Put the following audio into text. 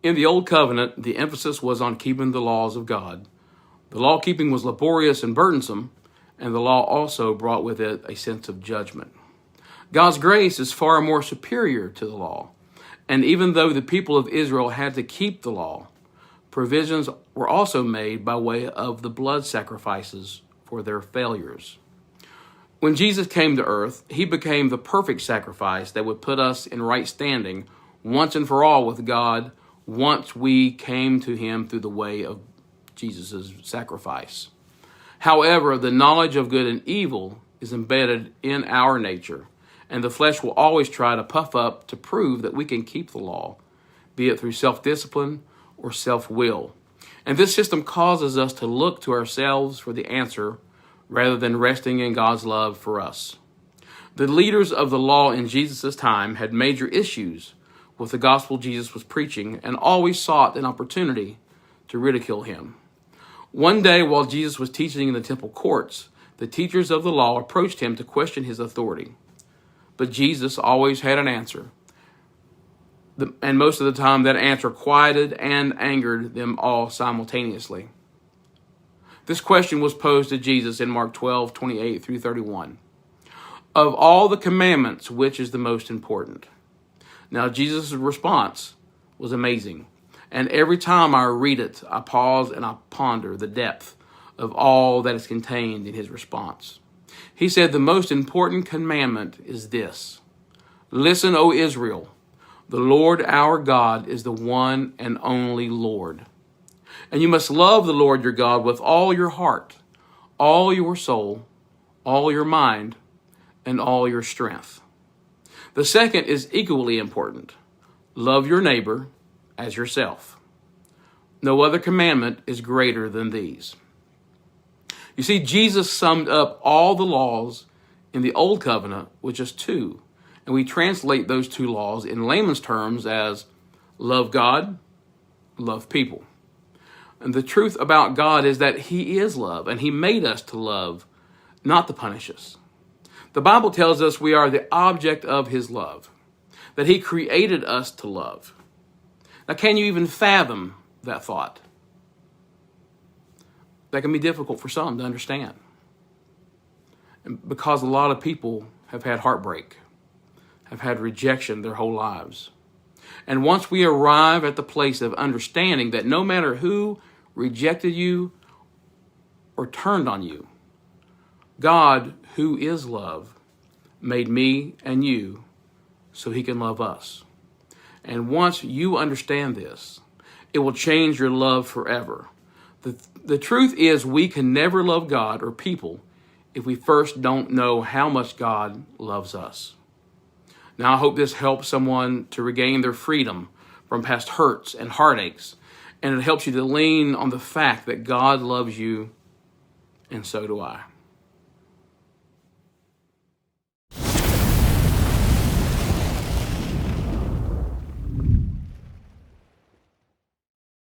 In the Old Covenant, the emphasis was on keeping the laws of God. The law-keeping was laborious and burdensome, and the law also brought with it a sense of judgment. God's grace is far more superior to the law, and even though the people of Israel had to keep the law, provisions were also made by way of the blood sacrifices for their failures. When Jesus came to earth, he became the perfect sacrifice that would put us in right standing once and for all with God once we came to him through the way of Jesus' sacrifice. However, the knowledge of good and evil is embedded in our nature, and the flesh will always try to puff up to prove that we can keep the law, be it through self-discipline or self-will. And this system causes us to look to ourselves for the answer rather than resting in God's love for us. The leaders of the law in Jesus' time had major issues with the gospel Jesus was preaching and always sought an opportunity to ridicule him. One day, while Jesus was teaching in the temple courts, the teachers of the law approached him to question his authority. But Jesus always had an answer. And most of the time, that answer quieted and angered them all simultaneously. This question was posed to Jesus in Mark 12:28 through 31. Of all the commandments, which is the most important? Now, Jesus' response was amazing. And every time I read it, I pause and I ponder the depth of all that is contained in his response. He said, the most important commandment is this: Listen, O Israel, the Lord our God is the one and only Lord. And you must love the Lord your God with all your heart, all your soul, all your mind, and all your strength. The second is equally important. Love your neighbor as yourself. No other commandment is greater than these. You see, Jesus summed up all the laws in the Old Covenant with just two, and we translate those two laws in layman's terms as love God, love people. And the truth about God is that he is love, and he made us to love, not to punish us. The Bible tells us we are the object of his love, that he created us to love. Now, can you even fathom that thought? That can be difficult for some to understand. And because a lot of people have had heartbreak, have had rejection their whole lives. And once we arrive at the place of understanding that no matter who rejected you or turned on you, God, who is love, made me and you so he can love us. And once you understand this, it will change your love forever. The truth is we can never love God or people if we first don't know how much God loves us. Now, I hope this helps someone to regain their freedom from past hurts and heartaches, and it helps you to lean on the fact that God loves you, and so do I.